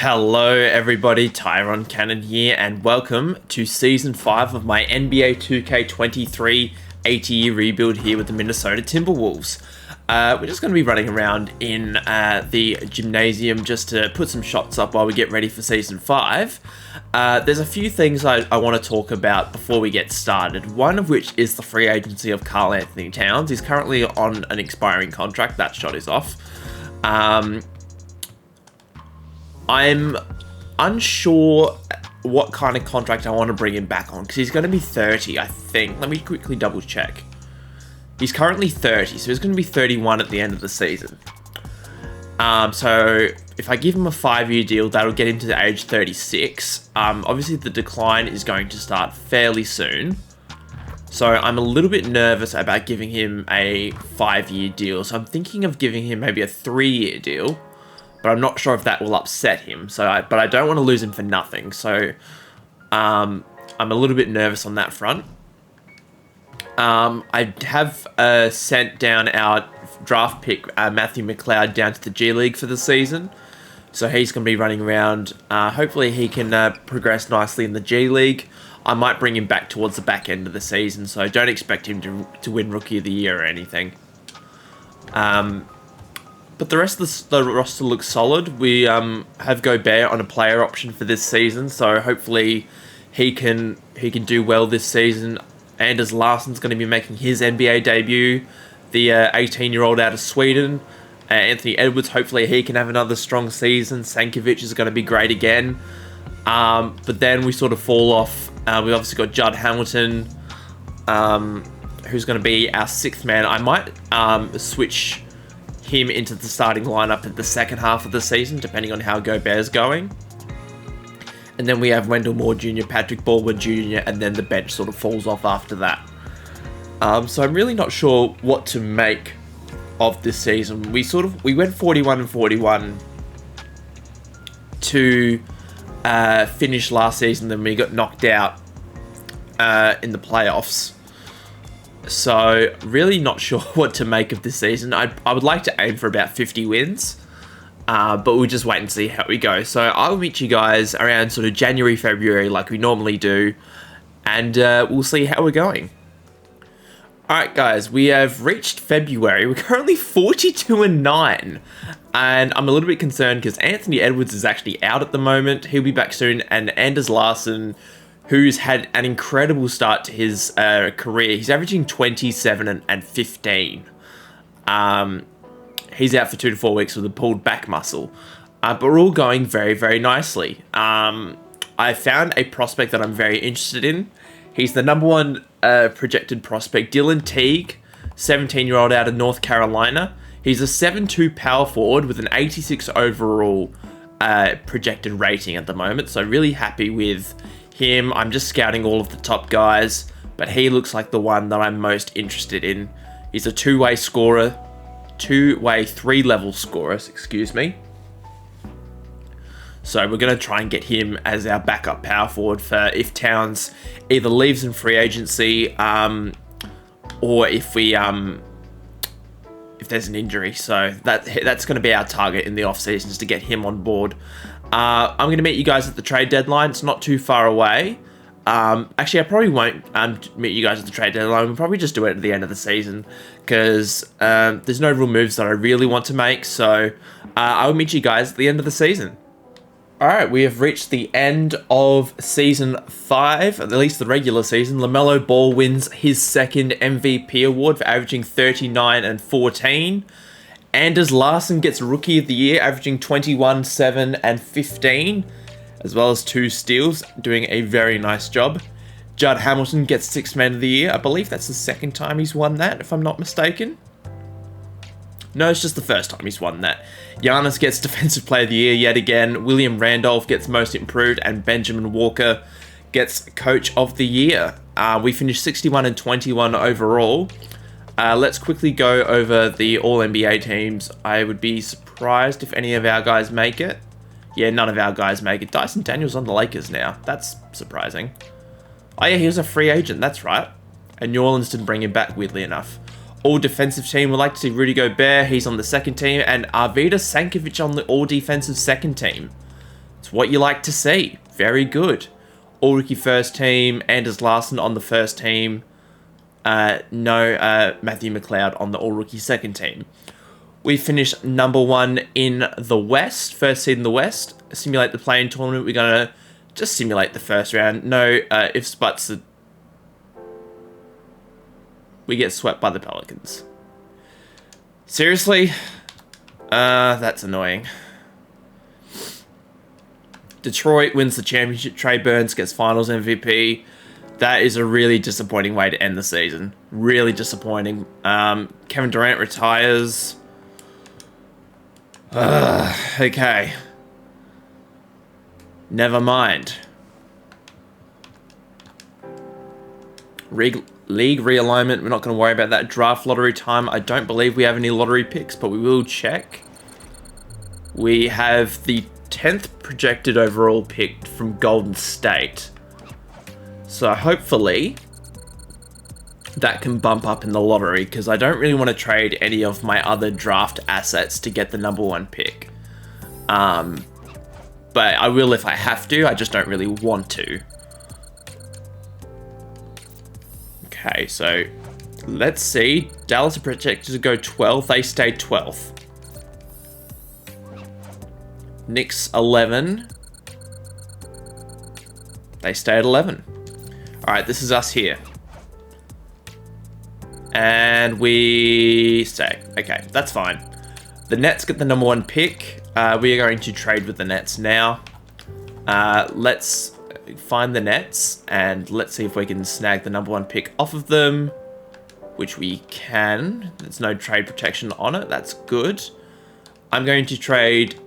Hello everybody, TyronnCannon here, and welcome to Season 5 of my NBA 2K23 80-year rebuild here with the Minnesota Timberwolves. We're just going to be running around in the gymnasium just to put some shots up while we get ready for Season 5. There's a few things I want to talk about before we get started, one of which is the free agency of Karl-Anthony Towns. He's currently on an expiring contract. That shot is off. I'm unsure what kind of contract I want to bring him back on, because he's going to be 30, I think. Let me quickly double check. He's currently 30, so he's going to be 31 at the end of the season. So if I give him a 5-year deal, that'll get him to the age 36. Obviously, the decline is going to start fairly soon. So I'm a little bit nervous about giving him a 5-year deal. So I'm thinking of giving him maybe a 3-year deal. But I'm not sure if that will upset him. But I don't want to lose him for nothing. So I'm a little bit nervous on that front. I have sent down our draft pick, Matthew McLeod, down to the G League for the season. So he's going to be running around. Hopefully he can progress nicely in the G League. I might bring him back towards the back end of the season. So don't expect him to win Rookie of the Year or anything. But the rest of the roster looks solid. We have Gobert on a player option for this season, so hopefully he can do well this season. Anders Larsson's going to be making his NBA debut, the 18-year-old out of Sweden. Anthony Edwards, hopefully he can have another strong season. Sankovic is going to be great again. But then we sort of fall off. We've obviously got Judd Hamilton, who's going to be our 6th man. I might switch him into the starting lineup at the second half of the season, depending on how Gobert's going. And then we have Wendell Moore Jr., Patrick Baldwin Jr., and then the bench sort of falls off after that. So I'm really not sure what to make of this season. We went 41-41 to finish last season, then we got knocked out in the playoffs. So, really not sure what to make of this season. I would like to aim for about 50 wins, but we'll just wait and see how we go. So, I'll meet you guys around sort of January, February, like we normally do, and we'll see how we're going. Alright guys, we have reached February. We're currently 42-9, and I'm a little bit concerned because Anthony Edwards is actually out at the moment. He'll be back soon, and Anders Larsson, who's had an incredible start to his career. He's averaging 27 and 15. He's out for 2 to 4 weeks with a pulled back muscle. But we're all going very, very nicely. I found a prospect that I'm very interested in. He's the number 1 projected prospect, Dylan Teague, 17-year-old out of North Carolina. He's a 7'2" power forward with an 86 overall projected rating at the moment. So really happy with him. I'm just scouting all of the top guys, but he looks like the one that I'm most interested in. He's a two-way scorer, 3-level scorer, excuse me. So we're going to try and get him as our backup power forward for if Towns either leaves in free agency, or if there's an injury. So that's going to be our target in the off season, is to get him on board. I'm going to meet you guys at the trade deadline. It's not too far away. Actually, I probably won't meet you guys at the trade deadline. We'll probably just do it at the end of the season, because there's no real moves that I really want to make. So I'll meet you guys at the end of the season. Alright, we have reached the end of Season 5, at least the regular season. LaMelo Ball wins his 2nd MVP award for averaging 39 and 14. Anders Larsson gets Rookie of the Year, averaging 21, 7, and 15, as well as 2 steals, doing a very nice job. Judd Hamilton gets 6th Man of the Year. I believe that's the 2nd time he's won that, if I'm not mistaken. No, it's just the 1st time he's won that. Giannis gets Defensive Player of the Year yet again. William Randolph gets Most Improved, and Benjamin Walker gets Coach of the Year. We finished 61 and 21 overall. Let's quickly go over the All-NBA teams. I would be surprised if any of our guys make it. Yeah, none of our guys make it. Dyson Daniels on the Lakers now. That's surprising. Oh yeah, he was a free agent. That's right. And New Orleans didn't bring him back, weirdly enough. All-defensive team, we'd like to see Rudy Gobert. He's on the 2nd team. And Arvydas Sankovic on the all-defensive 2nd team. It's what you like to see. Very good. All rookie first team. Anders Larson on the first team. No Matthew McLeod on the all rookie second team. We finished number 1 in the West. First seed in the West. Simulate the play-in tournament. We're going to just simulate the first round. No ifs, buts. We get swept by the Pelicans. Seriously? That's annoying. Detroit wins the championship. Trey Burns gets finals MVP. That is a really disappointing way to end the season. Really disappointing. Kevin Durant retires. Okay. Never mind. League realignment, we're not going to worry about that. Draft lottery time, I don't believe we have any lottery picks, but we will check. We have the 10th projected overall pick from Golden State. So hopefully that can bump up in the lottery, because I don't really want to trade any of my other draft assets to get the number 1 pick. But I will if I have to, I just don't really want to. Okay, so let's see. Dallas are projected to go 12th. They stayed 12th. Knicks 11. They stay at 11. Alright, this is us here. And we stay. Okay, that's fine. The Nets get the number 1 pick. We are going to trade with the Nets now. Let's find the Nets and let's see if we can snag the number 1 pick off of them, which we can. There's no trade protection on it. That's good. I'm going to trade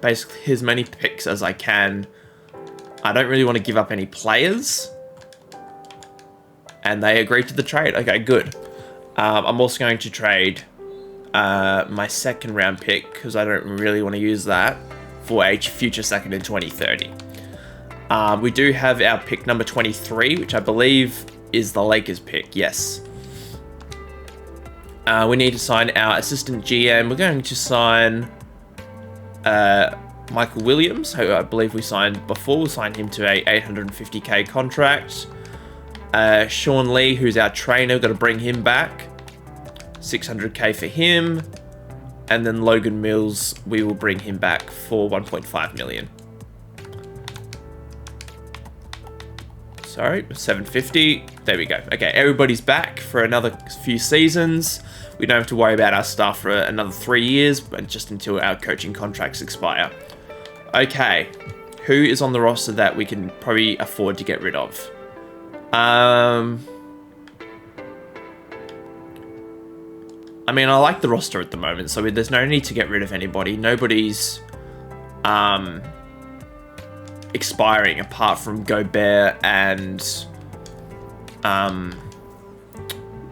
basically as many picks as I can. I don't really want to give up any players, and they agreed to the trade. Okay, good. I'm also going to trade my second round pick, because I don't really want to use that, for a future second in 2030. We do have our pick number 23, which I believe is the Lakers pick. Yes. We need to sign our assistant GM. We're going to sign Michael Williams, who I believe we signed before. We'll sign him to a $850K contract. Sean Lee, who's our trainer, got to bring him back. $600K for him. And then Logan Mills, we will bring him back for $1.5 million. Sorry, $750. There we go. Okay, everybody's back for another few seasons. We don't have to worry about our staff for another 3 years, but just until our coaching contracts expire. Okay, who is on the roster that we can probably afford to get rid of? I mean, I like the roster at the moment, so there's no need to get rid of anybody. Nobody's expiring apart from Gobert and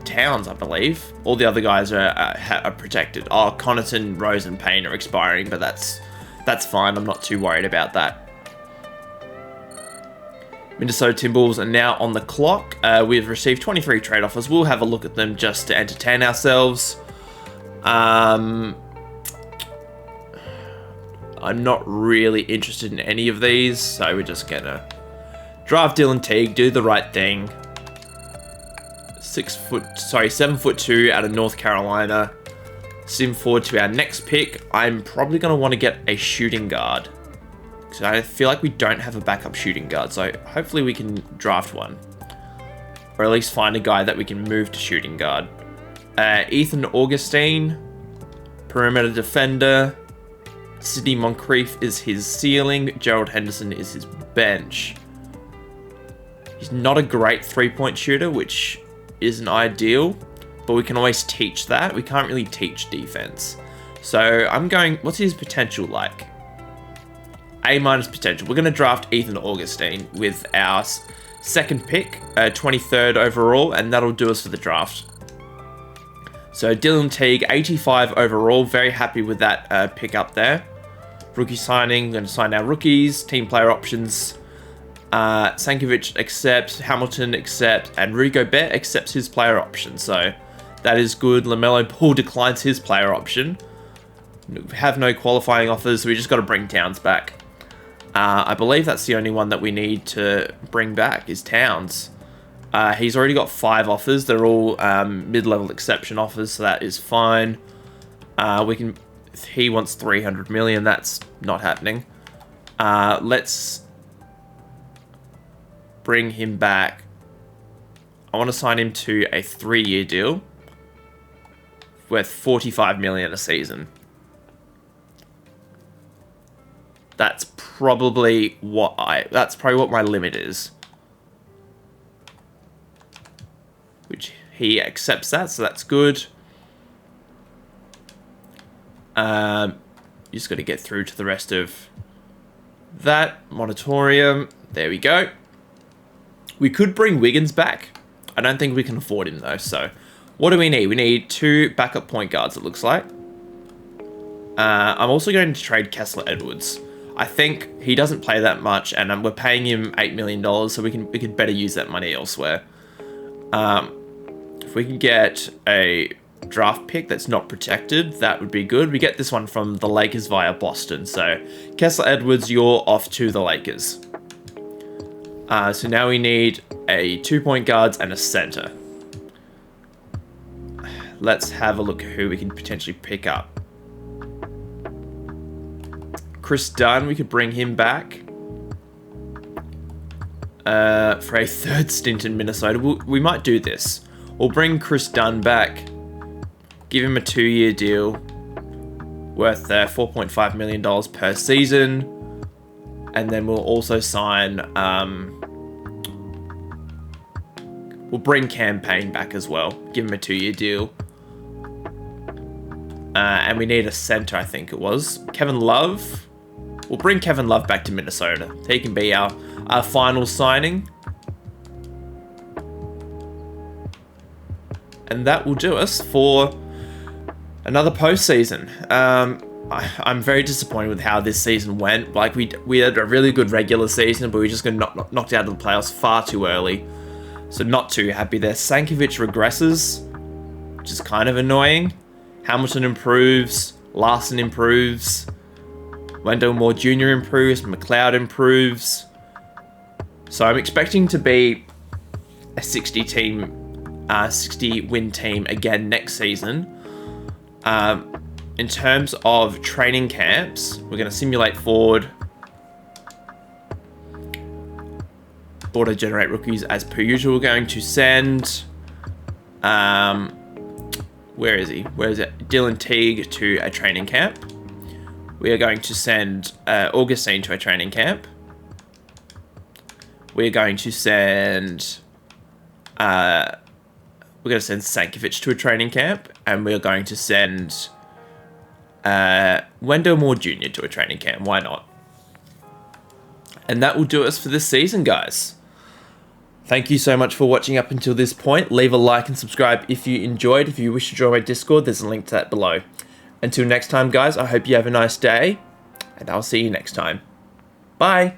Towns, I believe. All the other guys are protected. Oh, Connaughton, Rose, and Payne are expiring, but that's fine. I'm not too worried about that. Minnesota Timberwolves are now on the clock. We've received 23 trade offers. We'll have a look at them just to entertain ourselves. I'm not really interested in any of these, so we're just gonna draft Dylan Teague, do the right thing. 7'2" out of North Carolina. Sim forward to our next pick. I'm probably gonna want to get a shooting guard, so I feel like we don't have a backup shooting guard, so hopefully we can draft one, or at least find a guy that we can move to shooting guard. Ethan Augustine, perimeter defender. Sidney Moncrief is his ceiling. Gerald Henderson is his bench. He's not a great three-point shooter, which isn't ideal, but we can always teach that. We can't really teach defense. So I'm going, what's his potential like? A- potential. We're going to draft Ethan Augustine with our second pick, 23rd overall, and that'll do us for the draft. So Dylan Teague, 85 overall. Very happy with that pick up there. Rookie signing. Going to sign our rookies. Team player options. Sankovic accepts. Hamilton accepts. And Rudy Gobert accepts his player option. So that is good. LaMelo Ball declines his player option. We have no qualifying offers, so we just got to bring Towns back. I believe that's the only one that we need to bring back is Towns. He's already got 5 offers. They're all mid-level exception offers, so that is fine. If he wants 300 million, that's not happening. Let's bring him back. I want to sign him to a 3-year deal worth 45 million a season. That's probably what my limit is. Which he accepts that, so that's good. You just got to get through to the rest of that moratorium. There we go. We could bring Wiggins back. I don't think we can afford him though. So, what do we need? We need 2 backup point guards. It looks like. I'm also going to trade Kessler Edwards. I think he doesn't play that much, and we're paying him $8 million, so we could better use that money elsewhere. If we can get a draft pick that's not protected, that would be good. We get this one from the Lakers via Boston. So, Kessler Edwards, you're off to the Lakers. So now we need a 2-point guards and a center. Let's have a look at who we can potentially pick up. Chris Dunn, we could bring him back for a 3rd stint in Minnesota. We might do this. We'll bring Chris Dunn back, give him a 2-year deal worth $4.5 million per season, and then we'll also sign... we'll bring Campaign back as well, give him a 2-year deal. And we need a center, I think it was. Kevin Love. We'll bring Kevin Love back to Minnesota. He can be our final signing. And that will do us for another postseason. I'm very disappointed with how this season went. Like, we had a really good regular season, but we just got knocked out of the playoffs far too early. So not too happy there. Sankovic regresses, which is kind of annoying. Hamilton improves. Larson improves. Wendell Moore Jr. improves. McLeod improves. So I'm expecting to be a 60-win team again next season. In terms of training camps, we're going to simulate forward. Auto-generate rookies as per usual. We're going to send... where is he? Where is it? Dylan Teague to a training camp. We are going to send Augustine to a training camp. We're going to send... we're going to send Sankovic to a training camp. And we're going to send Wendell Moore Jr. to a training camp. Why not? And that will do us for this season, guys. Thank you so much for watching up until this point. Leave a like and subscribe if you enjoyed. If you wish to join my Discord, there's a link to that below. Until next time, guys, I hope you have a nice day, and I'll see you next time. Bye!